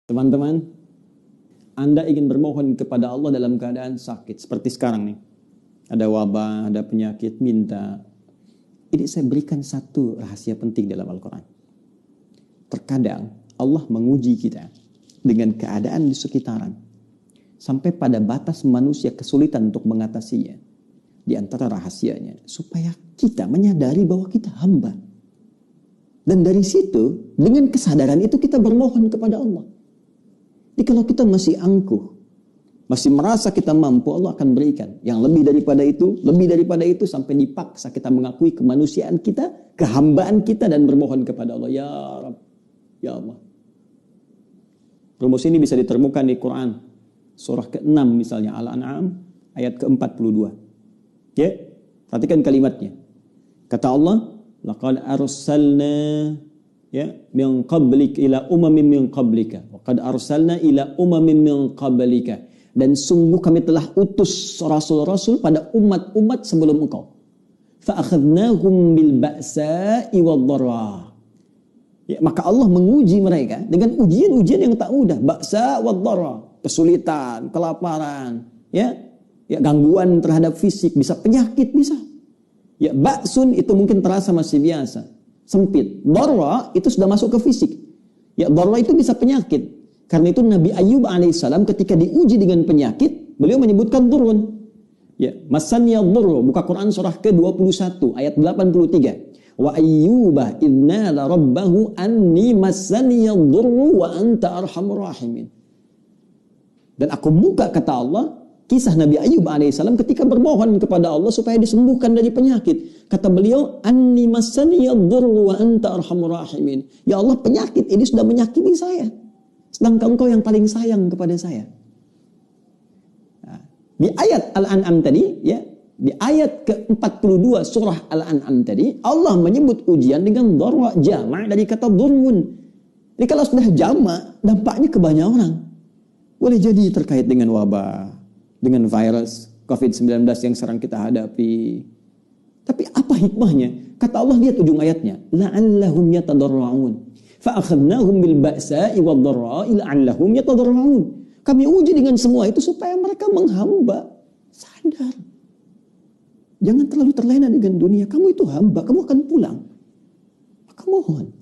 Teman-teman, Anda ingin bermohon kepada Allah dalam keadaan sakit. Seperti sekarang nih. Ada wabah, ada penyakit, minta. Ini saya berikan satu rahasia penting dalam Al-Quran. Terkadang Allah menguji kita dengan keadaan di sekitaran. Sampai pada batas manusia kesulitan untuk mengatasinya. Di antara rahasianya, supaya kita menyadari bahwa kita hamba. Dan dari situ, dengan kesadaran itu kita bermohon kepada Allah. Jadi kalau kita masih angkuh, masih merasa kita mampu, Allah akan berikan. Yang lebih daripada itu, sampai dipaksa kita mengakui kemanusiaan kita, kehambaan kita, dan bermohon kepada Allah. Ya Rabb, ya Allah. Rumus ini bisa ditemukan di Quran. Surah ke-6 misalnya, Al-An'am, ayat ke-42. Ya, perhatikan kalimatnya. Kata Allah, laqad arsalna min qablik ila umamin min qablika wa qad arsalna ila umamin min qablika, dan sungguh kami telah utus rasul-rasul pada umat-umat sebelum engkau. Fa akhadnahum bil ba'sa'i wad-dharra. Ya, maka Allah menguji mereka dengan ujian-ujian yang tak mudah. Ba'sa wad-dharra, kesulitan, kelaparan, ya gangguan terhadap fisik, bisa penyakit, bisa. Ya, ba'sun itu mungkin terasa masih biasa, sempit. Dharra itu sudah masuk ke fisik. Ya, dharra itu bisa penyakit. Karena itu Nabi Ayyub alaihissalam ketika diuji dengan penyakit, beliau menyebutkan durun. Ya, masaniya dhurru, buka Quran surah ke-21 ayat 83. Wa ayyuba idnala rabbahu anni masaniya dhurru wa anta arhamur rahimin. Dan aku buka, kata Allah, kisah Nabi Ayyub alaihissalam ketika bermohon kepada Allah supaya disembuhkan dari penyakit. Kata beliau, anni masaniya dhurru wa anta arhamur rahimin. Ya Allah, penyakit ini sudah menyakiti saya, sedangkan engkau yang paling sayang kepada saya. Nah, di ayat Al-An'am tadi, ya, di ayat ke-42 surah Al-An'am tadi, Allah menyebut ujian dengan dharra, jama' dari kata dhurrun. Jadi kalau sudah jama', dampaknya ke banyak orang. Boleh jadi terkait dengan wabah, dengan virus COVID-19 yang sekarang kita hadapi. Tapi apa hikmahnya? Kata Allah, lihat ujung ayatnya. La'allahum yatadarra'un. Fa'akhadnahum bil ba'sa'i wad-dharra'i la'allahum yatadarra'un. Kami uji dengan semua itu supaya mereka menghamba. Sadar. Jangan terlalu terlena dengan dunia. Kamu itu hamba, kamu akan pulang. Maka mohon.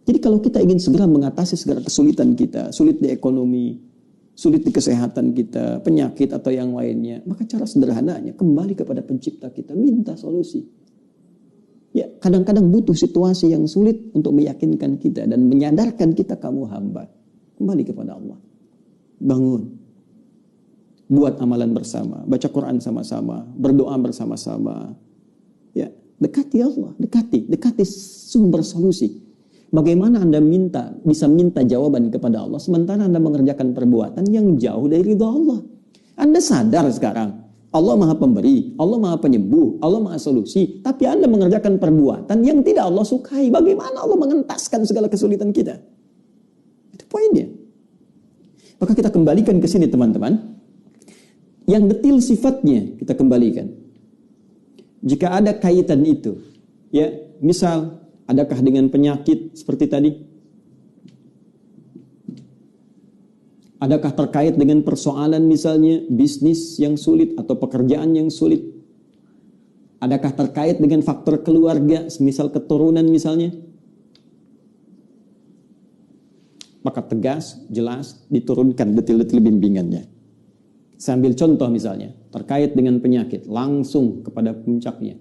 Jadi kalau kita ingin segera mengatasi segala kesulitan kita, sulit di ekonomi, sulit di kesehatan kita, penyakit atau yang lainnya, maka cara sederhananya kembali kepada pencipta kita, minta solusi. Ya, kadang-kadang butuh situasi yang sulit untuk meyakinkan kita dan menyadarkan kita kamu hamba. Kembali kepada Allah. Bangun. Buat amalan bersama, baca Quran sama-sama, berdoa bersama-sama. Ya, dekati Allah, dekati sumber solusi. Bagaimana Anda bisa minta jawaban kepada Allah sementara Anda mengerjakan perbuatan yang jauh dari ridha Allah? Anda sadar sekarang, Allah Maha Pemberi, Allah Maha Penyembuh, Allah Maha Solusi, tapi Anda mengerjakan perbuatan yang tidak Allah sukai. Bagaimana Allah mengentaskan segala kesulitan kita? Itu poinnya. Maka kita kembalikan ke sini, teman-teman. Yang detil sifatnya kita kembalikan. Jika ada kaitan itu, ya, misal adakah dengan penyakit seperti tadi? Adakah terkait dengan persoalan misalnya bisnis yang sulit atau pekerjaan yang sulit? Adakah terkait dengan faktor keluarga, misal keturunan misalnya? Maka tegas, jelas, diturunkan detil-detil bimbingannya. Sambil contoh misalnya, terkait dengan penyakit, langsung kepada puncaknya.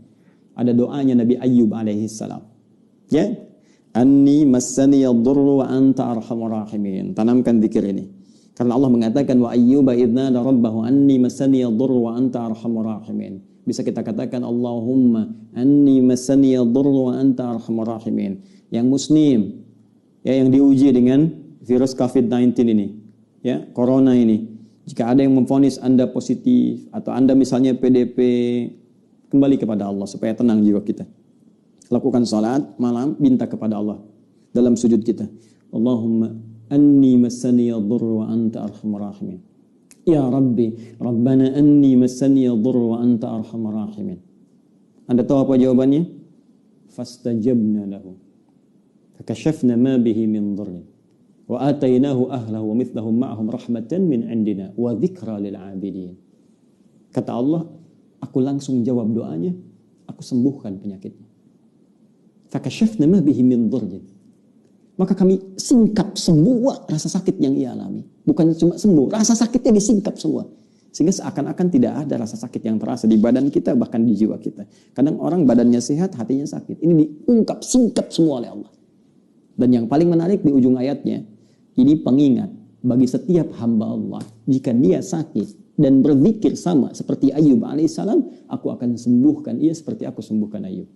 Ada doanya Nabi Ayyub alaihissalam. Ya, anni massaniya dhurru wa anta arhamur rahimin. Tanamkan zikir ini. Karena Allah mengatakan wa ayyuba idnada rabbahu anni massaniya dhurru wa anta arhamur rahimin. Bisa kita katakan Allahumma anni massaniya dhurru wa anta arhamur rahimin. Yang muslim, ya, yang diuji dengan virus COVID-19 ini, ya, corona ini. Jika ada yang memvonis Anda positif atau Anda misalnya PDP, kembali kepada Allah supaya tenang jiwa kita. Lakukan salat malam, minta kepada Allah dalam sujud kita. Allahumma anni massaniya dhurru wa anta arhamur rahimin. Ya Rabbi, Rabbana anni massaniya dhurru wa anta arhamur rahimin. Anda tahu apa jawabannya? Fastajabna lahu. Fakashafna ma bihi min dhurrin. Wa atainahu ahlahu wa mithlahum ma'ahum rahmatan min indina wa dzikra lil 'abidin. Kata Allah, aku langsung jawab doanya, aku sembuhkan penyakitnya. Fakashafna ma bihi min dhurrin. Maka kami singkap semua rasa sakit yang ia alami. Bukan cuma sembuh, rasa sakitnya disingkap semua. Sehingga seakan-akan tidak ada rasa sakit yang terasa di badan kita, bahkan di jiwa kita. Kadang orang badannya sehat, hatinya sakit. Ini diungkap, singkap semua oleh Allah. Dan yang paling menarik di ujung ayatnya, ini pengingat bagi setiap hamba Allah. Jika dia sakit dan berzikir sama seperti Ayub alaihissalam, aku akan sembuhkan ia seperti aku sembuhkan Ayub.